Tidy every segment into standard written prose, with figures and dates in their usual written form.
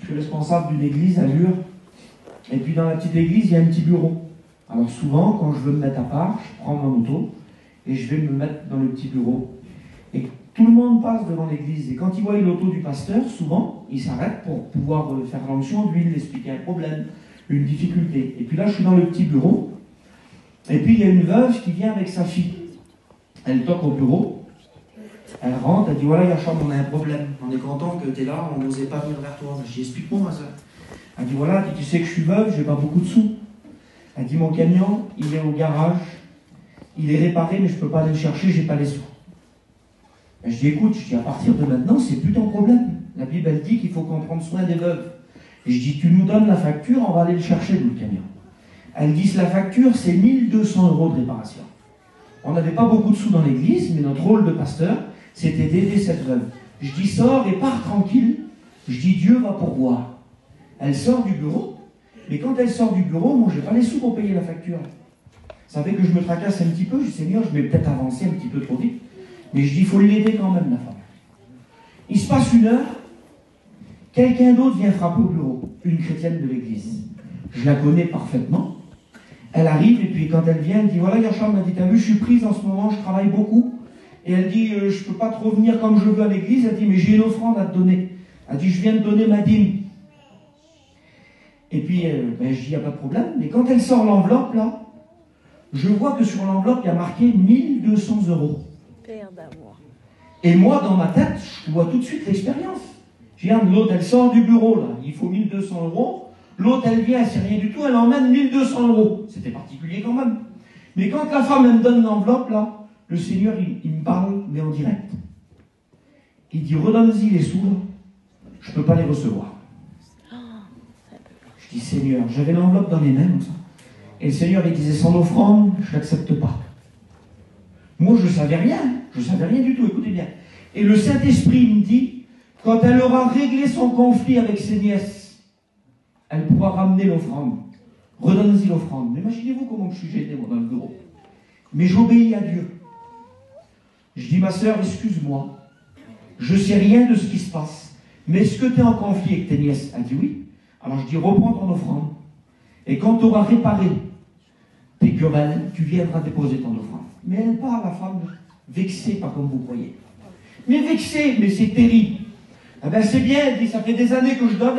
suis responsable d'une église à Lure. Et puis dans la petite église, il y a un petit bureau. Alors souvent, quand je veux me mettre à part, je prends ma moto et je vais me mettre dans le petit bureau. Et tout le monde passe devant l'église. Et quand il voit l'auto du pasteur, souvent, il s'arrête pour pouvoir faire l'onction d'huile, expliquer un problème, une difficulté. Et puis là, je suis dans le petit bureau. Et puis il y a une veuve qui vient avec sa fille. Elle toque au bureau. Elle rentre, elle dit voilà, Yacham, on a un problème. On est content que tu es là, on n'osait pas venir vers toi. Je dis explique-moi, ma soeur. Elle dit voilà, tu sais que je suis veuve, j'ai pas beaucoup de sous. Elle dit mon camion, il est au garage, il est réparé, mais je peux pas aller le chercher, j'ai pas les sous. Et je dis écoute, à partir de maintenant, c'est plus ton problème. La Bible, elle dit qu'il faut qu'on prenne soin des veuves. Et je dis tu nous donnes la facture, on va aller le chercher, le camion. Elle dit la facture, c'est 1200 € de réparation. On n'avait pas beaucoup de sous dans l'église, mais notre rôle de pasteur, c'était d'aider cette veuve. Je dis sors et pars tranquille. Je dis Dieu va pourvoir. Elle sort du bureau, mais quand elle sort du bureau, moi j'ai pas les sous pour payer la facture. Ça fait que je me tracasse un petit peu, je dis Seigneur, je vais peut-être avancer un petit peu trop vite, mais je dis il faut l'aider quand même, la femme. Il se passe 1 heure, quelqu'un d'autre vient frapper au bureau, une chrétienne de l'église. Je la connais parfaitement. Elle arrive, et puis quand elle vient, elle dit voilà, Yacham m'a dit t'as vu, je suis prise en ce moment, je travaille beaucoup. Et elle dit je peux pas trop venir comme je veux à l'église. Elle dit mais j'ai une offrande à te donner. Elle dit je viens de donner ma dîme. Et puis, je dis, il n'y a pas de problème. Mais quand elle sort l'enveloppe, là, je vois que sur l'enveloppe, il y a marqué 1200 €. Père d'amour. Et moi, dans ma tête, je vois tout de suite l'expérience. Je regarde, l'autre, elle sort du bureau, là. Il faut 1200 €. L'autre, elle vient, elle ne sait rien du tout, elle emmène 1200 €. C'était particulier quand même. Mais quand la femme, elle me donne l'enveloppe, là, le Seigneur, il me parle, mais en direct. Il dit, redonne-y les sous, je ne peux pas les recevoir. Je dis, Seigneur, j'avais l'enveloppe dans les mains, comme ça. Et le Seigneur, il disait, sans offrande, je ne l'accepte pas. Moi, je ne savais rien du tout, écoutez bien. Et le Saint-Esprit me dit, quand elle aura réglé son conflit avec ses nièces, elle pourra ramener l'offrande. Redonne-y l'offrande. Mais imaginez-vous comment je suis gêné, moi, dans le bureau. Mais j'obéis à Dieu. Je dis, ma sœur, excuse-moi, je ne sais rien de ce qui se passe, mais est-ce que tu es en conflit avec tes nièces? Elle dit oui. Alors je dis, reprends ton offrande. Et quand tu auras réparé tes querelles, tu viendras déposer ton offrande. Mais elle part, la femme, vexée, pas comme vous croyez. Mais vexée, mais c'est terrible. Eh bien, c'est bien, elle dit, ça fait des années que je donne,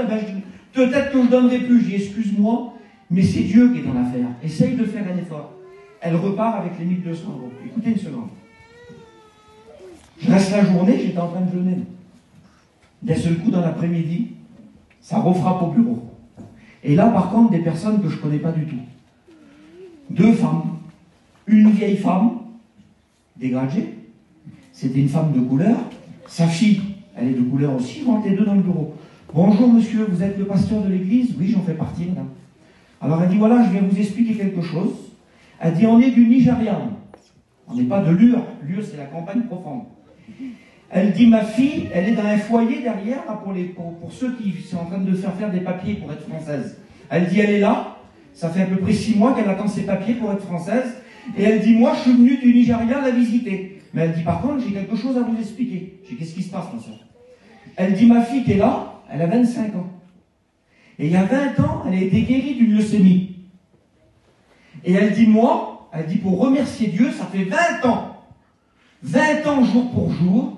peut-être que je ne donnerai plus. Je dis, excuse-moi, mais c'est Dieu qui est dans l'affaire. Essaye de faire un effort. Elle repart avec les 1200 €. Écoutez une seconde. Je reste la journée, j'étais en train de jeûner. D'un seul coup, dans l'après-midi, ça refrappe au bureau. Et là, par contre, des personnes que je ne connais pas du tout. 2 femmes. Une vieille femme, dégagée. C'était une femme de couleur. Sa fille, elle est de couleur aussi. Ils rentrent les 2 dans le bureau. Bonjour monsieur, vous êtes le pasteur de l'église? Oui, j'en fais partie, madame. Alors elle dit, voilà, je viens vous expliquer quelque chose. Elle dit, on est du Nigeria. On n'est pas de Lure. Lure, c'est la campagne profonde. Elle dit, ma fille, elle est dans un foyer derrière, là, pour ceux qui sont en train de faire des papiers pour être française. Elle dit, elle est là, ça fait à peu près 6 mois qu'elle attend ses papiers pour être française, et elle dit, moi, je suis venue du Nigeria la visiter. Mais elle dit, par contre, j'ai quelque chose à vous expliquer. Je dis, qu'est-ce qui se passe, ma soeur? Elle dit, ma fille qui est là, elle a 25 ans. Et il y a 20 ans, elle a été guérie d'une leucémie. Et elle dit, moi, elle dit, pour remercier Dieu, ça fait 20 ans jour pour jour,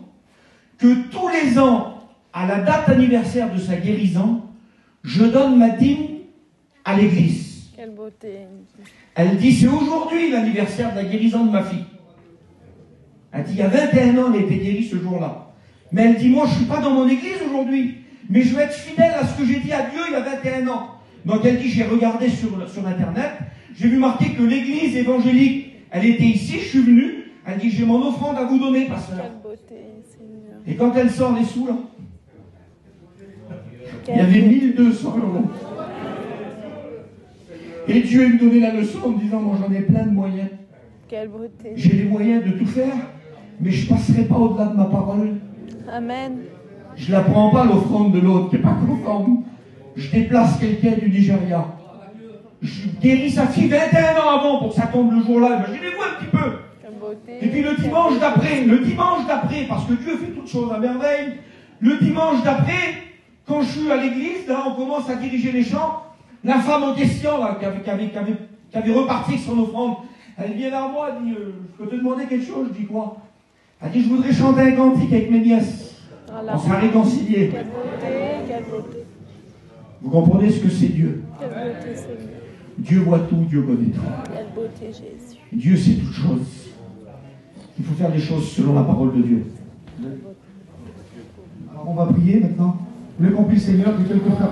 que tous les ans, à la date anniversaire de sa guérison, je donne ma dîme à l'église. Quelle beauté. Elle dit, c'est aujourd'hui l'anniversaire de la guérison de ma fille. Elle dit, il y a 21 ans, elle a été guérie ce jour-là. Mais elle dit, moi, je ne suis pas dans mon église aujourd'hui, mais je vais être fidèle à ce que j'ai dit à Dieu il y a 21 ans. Donc elle dit, j'ai regardé sur Internet, j'ai vu marquer que l'église évangélique, elle était ici, je suis venu. Elle dit, j'ai mon offrande à vous donner, pasteur. Quelle beauté, Seigneur. Et quand elle sort les sous, là, il y avait 1200 €. Et Dieu me donnait la leçon en me disant, moi j'en ai plein de moyens. Quelle beauté. J'ai les moyens de tout faire, mais je ne passerai pas au-delà de ma parole. Amen. Je ne la prends pas l'offrande de l'autre qui n'est pas conforme. Je déplace quelqu'un du Nigeria. Je guéris sa fille 21 ans avant pour que ça tombe le jour-là. Imaginez-vous un petit peu. Et puis le dimanche d'après, parce que Dieu fait toutes choses à merveille, le dimanche d'après, Quand je suis à l'église, là, on commence à diriger les chants. La femme en question, là, qui avait reparti son offrande, elle vient vers moi, elle dit, je peux te demander quelque chose? Je dis quoi? Elle dit, je voudrais chanter un cantique avec mes nièces. Voilà. On s'est réconciliés. Quelle beauté, quelle beauté. Vous comprenez ce que c'est Dieu? Quelle beauté, Seigneur. Dieu voit tout, Dieu connaît tout. Quelle beauté, Jésus. Dieu sait toutes choses. Il faut faire les choses selon la parole de Dieu. Alors on va prier maintenant. Vous voulez qu'on prie le Seigneur que quelques frères